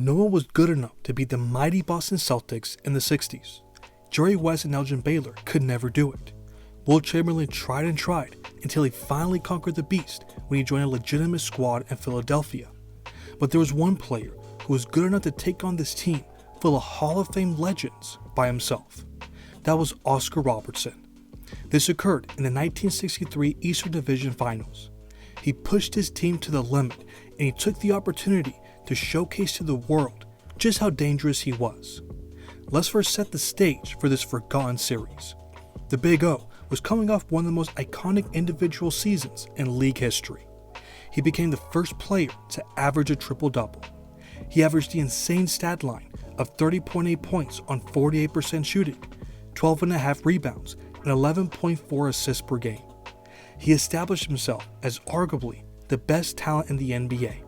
no one was good enough to beat the mighty Boston Celtics in the 60s. Jerry West and Elgin Baylor could never do it. Wilt Chamberlain tried and tried until he finally conquered the beast when he joined a legitimate squad in Philadelphia. But there was one player who was good enough to take on this team full of Hall of Fame legends by himself. That was Oscar Robertson. This occurred in the 1963 Eastern Division Finals. He pushed his team to the limit, and he took the opportunity to showcase to the world just how dangerous he was. Let's first set the stage for this forgotten series. The Big O was coming off one of the most iconic individual seasons in league history. He became the first player to average a triple-double. He averaged the insane stat line of 30.8 points on 48% shooting, 12.5 rebounds, and 11.4 assists per game. He established himself as arguably the best talent in the NBA.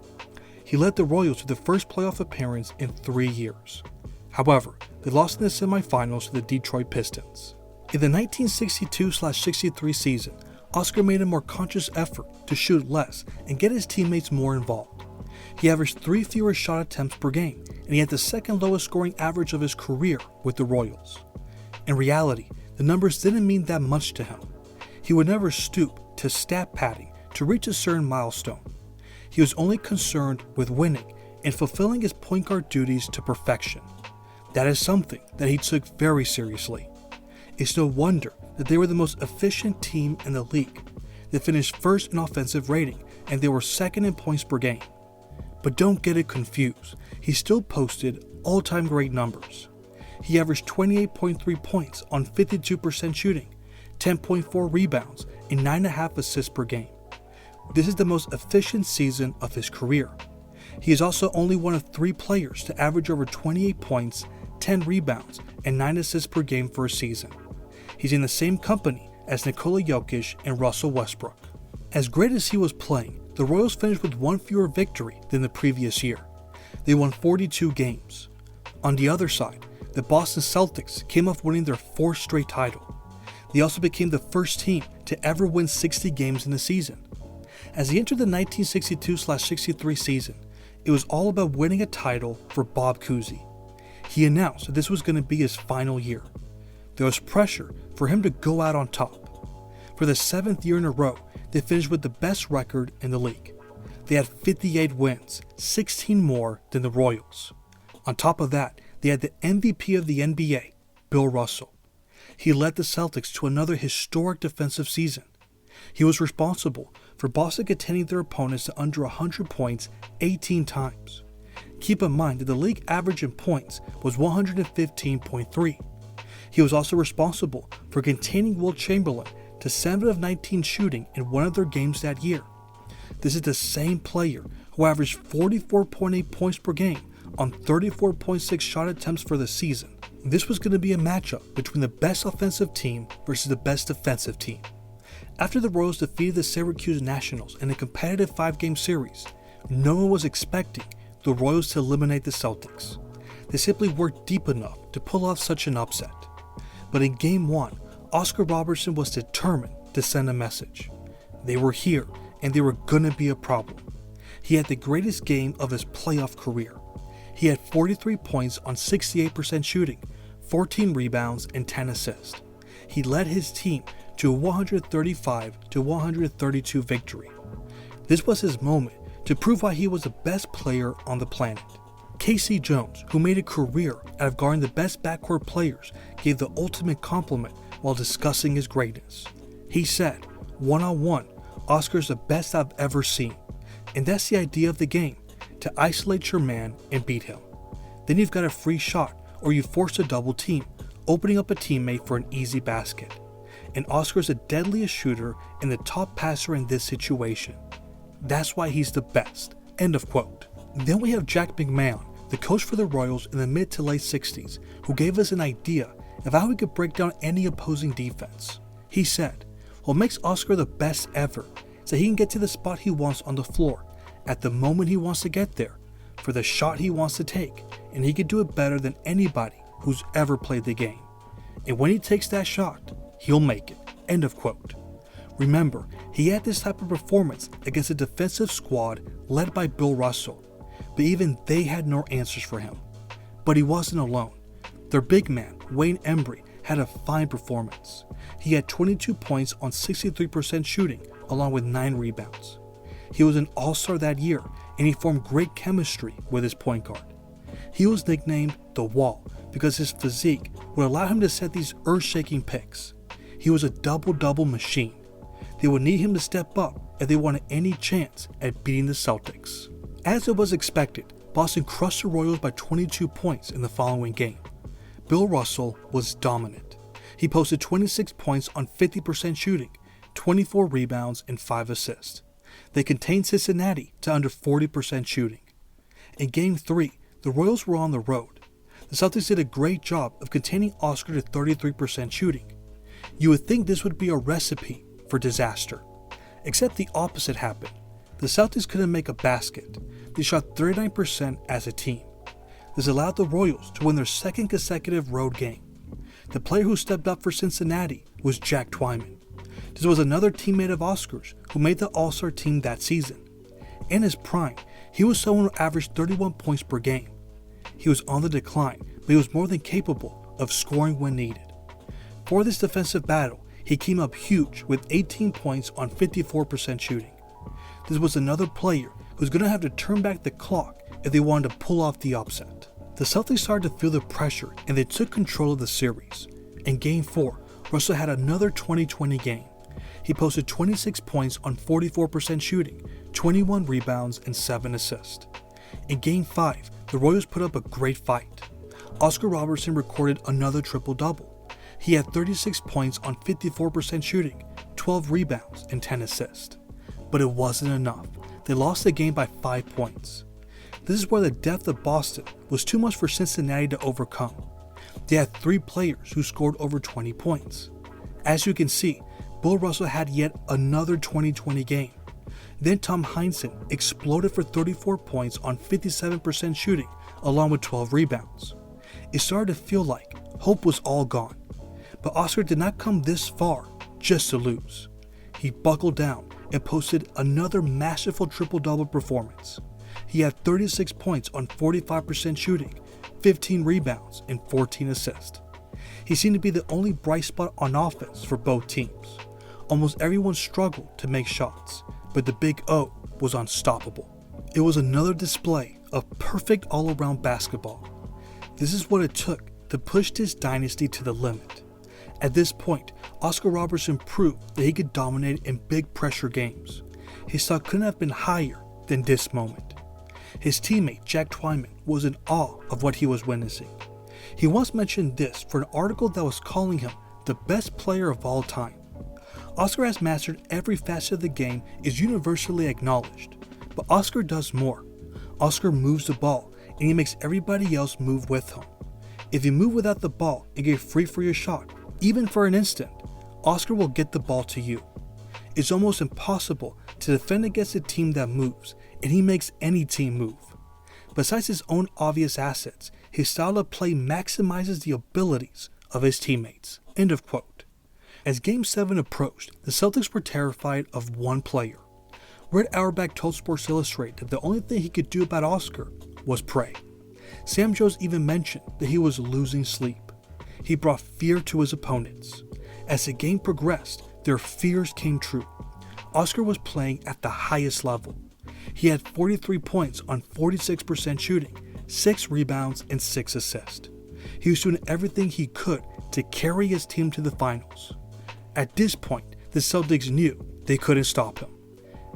He led the Royals to the first playoff appearance in 3 years. However, they lost in the semifinals to the Detroit Pistons. In the 1962-63 season, Oscar made a more conscious effort to shoot less and get his teammates more involved. He averaged 3 fewer shot attempts per game, and he had the second lowest scoring average of his career with the Royals. In reality, the numbers didn't mean that much to him. He would never stoop to stat padding to reach a certain milestone. He was only concerned with winning and fulfilling his point guard duties to perfection. That is something that he took very seriously. It's no wonder that they were the most efficient team in the league. They finished first in offensive rating, and they were second in points per game. But don't get it confused, he still posted all-time great numbers. He averaged 28.3 points on 52% shooting, 10.4 rebounds, and 9.5 assists per game. This is the most efficient season of his career. He is also only one of 3 players to average over 28 points, 10 rebounds, and 9 assists per game for a season. He's in the same company as Nikola Jokic and Russell Westbrook. As great as he was playing, the Royals finished with 1 fewer victory than the previous year. They won 42 games. On the other side, the Boston Celtics came off winning their 4th straight title. They also became the first team to ever win 60 games in a season. As he entered the 1962-63 season, it was all about winning a title for Bob Cousy. He announced that this was going to be his final year. There was pressure for him to go out on top. For the 7th year in a row, they finished with the best record in the league. They had 58 wins, 16 more than the Royals. On top of that, they had the MVP of the NBA, Bill Russell. He led the Celtics to another historic defensive season. He was responsible for Boston containing their opponents to under 100 points 18 times. Keep in mind that the league average in points was 115.3. He was also responsible for containing Wilt Chamberlain to 7 of 19 shooting in one of their games that year. This is the same player who averaged 44.8 points per game on 34.6 shot attempts for the season. This was going to be a matchup between the best offensive team versus the best defensive team. After the Royals defeated the Syracuse Nationals in a competitive 5-game series, no one was expecting the Royals to eliminate the Celtics. They simply weren't deep enough to pull off such an upset. But in Game 1, Oscar Robertson was determined to send a message. They were here, and they were gonna be a problem. He had the greatest game of his playoff career. He had 43 points on 68% shooting, 14 rebounds, and 10 assists. He led his team to a 135-132 victory. This was his moment to prove why he was the best player on the planet. Casey Jones, who made a career out of guarding the best backcourt players, gave the ultimate compliment while discussing his greatness. He said, "One-on-one, Oscar's the best I've ever seen. And that's the idea of the game, to isolate your man and beat him. Then you've got a free shot, or you force a double team, opening up a teammate for an easy basket. And Oscar's the deadliest shooter and the top passer in this situation. That's why he's the best." End of quote. Then we have Jack McMahon, the coach for the Royals in the mid to late 60s, who gave us an idea of how he could break down any opposing defense. He said, "What makes Oscar the best ever is that he can get to the spot he wants on the floor, at the moment he wants to get there, for the shot he wants to take, and he can do it better than anybody who's ever played the game. And when he takes that shot, he'll make it." End of quote. Remember, he had this type of performance against a defensive squad led by Bill Russell. but even they had no answers for him. But he wasn't alone. Their big man, Wayne Embry, had a fine performance. He had 22 points on 63% shooting, along with 9 rebounds. He was an all-star that year, and he formed great chemistry with his point guard. He was nicknamed The Wall because his physique would allow him to set these earth-shaking picks. He was a double-double machine. They would need him to step up if they wanted any chance at beating the Celtics. As it was expected, Boston crushed the Royals by 22 points in the following game. Bill Russell was dominant. He posted 26 points on 50% shooting, 24 rebounds, and 5 assists. They contained Cincinnati to under 40% shooting. In Game 3, the Royals were on the road. The Celtics did a great job of containing Oscar to 33% shooting. You would think this would be a recipe for disaster. Except the opposite happened. The Celtics couldn't make a basket. They shot 39% as a team. This allowed the Royals to win their second consecutive road game. The player who stepped up for Cincinnati was Jack Twyman. This was another teammate of Oscar's who made the All-Star team that season. In his prime, he was someone who averaged 31 points per game. He was on the decline, but he was more than capable of scoring when needed. For this defensive battle, he came up huge with 18 points on 54% shooting. This was another player who was going to have to turn back the clock if they wanted to pull off the upset. The Celtics started to feel the pressure and they took control of the series. In Game 4, Russell had another 20-20 game. He posted 26 points on 44% shooting, 21 rebounds, and 7 assists. In Game 5, the Royals put up a great fight. Oscar Robertson recorded another triple-double. He had 36 points on 54% shooting, 12 rebounds, and 10 assists. But it wasn't enough. They lost the game by 5 points. This is where the depth of Boston was too much for Cincinnati to overcome. They had 3 players who scored over 20 points. As you can see, Bill Russell had yet another 20-20 game. Then Tom Heinsohn exploded for 34 points on 57% shooting, along with 12 rebounds. It started to feel like hope was all gone. But Oscar did not come this far just to lose. He buckled down and posted another masterful triple-double performance. He had 36 points on 45% shooting, 15 rebounds, and 14 assists. He seemed to be the only bright spot on offense for both teams. Almost everyone struggled to make shots, but the Big O was unstoppable. It was another display of perfect all-around basketball. This is what it took to push this dynasty to the limit. At this point, Oscar Robertson proved that he could dominate in big pressure games. His stock couldn't have been higher than this moment. His teammate Jack Twyman was in awe of what he was witnessing. He once mentioned this for an article that was calling him the best player of all time. Oscar has mastered every facet of the game, is universally acknowledged, but Oscar does more. Oscar moves the ball and he makes everybody else move with him. If you move without the ball and get free for your shot, even for an instant, Oscar will get the ball to you. It's almost impossible to defend against a team that moves, and he makes any team move. Besides his own obvious assets, his style of play maximizes the abilities of his teammates. End of quote. As Game 7 approached, the Celtics were terrified of one player. Red Auerbach told Sports Illustrated that the only thing he could do about Oscar was pray. Sam Jones even mentioned that he was losing sleep. He brought fear to his opponents. As the game progressed, their fears came true. Oscar was playing at the highest level. He had 43 points on 46% shooting, 6 rebounds, and 6 assists. He was doing everything he could to carry his team to the finals. At this point, the Celtics knew they couldn't stop him.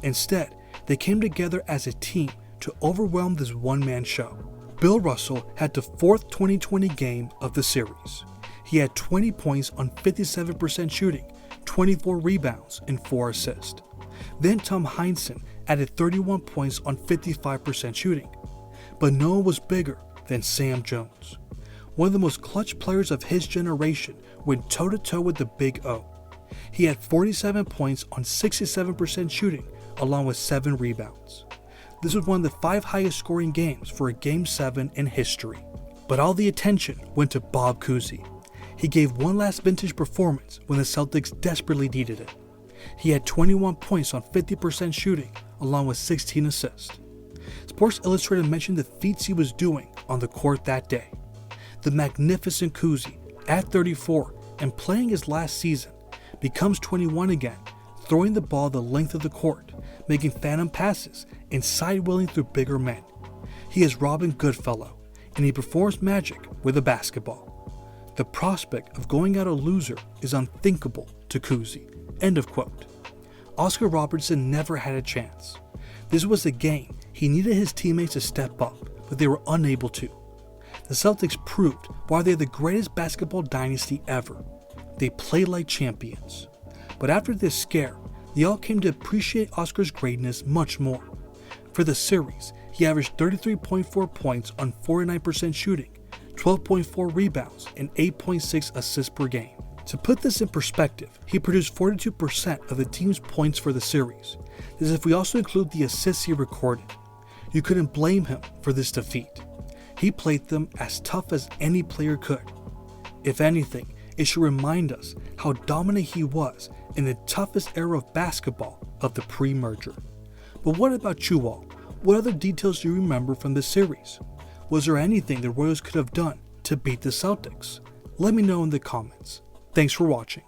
Instead, they came together as a team to overwhelm this one-man show. Bill Russell had the 4th 20-20 game of the series. He had 20 points on 57% shooting, 24 rebounds, and 4 assists. Then Tom Heinsohn added 31 points on 55% shooting. But no one was bigger than Sam Jones. One of the most clutch players of his generation went toe-to-toe with the Big O. He had 47 points on 67% shooting, along with 7 rebounds. This was one of the 5 highest scoring games for a Game 7 in history. But all the attention went to Bob Cousy. He gave one last vintage performance when the Celtics desperately needed it. He had 21 points on 50% shooting, along with 16 assists. Sports Illustrated mentioned the feats he was doing on the court that day. The magnificent Cousy, at 34 and playing his last season, becomes 21 again, throwing the ball the length of the court, making phantom passes and sidewheeling through bigger men. He is Robin Goodfellow, and he performs magic with a basketball. The prospect of going out a loser is unthinkable to Cousy. End of quote. Oscar Robertson never had a chance. This was a game he needed his teammates to step up, but they were unable to. The Celtics proved why they're the greatest basketball dynasty ever. They play like champions. But after this scare, they all came to appreciate Oscar's greatness much more. For the series, he averaged 33.4 points on 49% shooting, 12.4 rebounds, and 8.6 assists per game. To put this in perspective, he produced 42% of the team's points for the series. This is if we also include the assists he recorded. You couldn't blame him for this defeat. He played them as tough as any player could. If anything, it should remind us how dominant he was in the toughest era of basketball of the pre-merger. But what about you all? What other details do you remember from this series? Was there anything the Royals could have done to beat the Celtics? Let me know in the comments. Thanks for watching.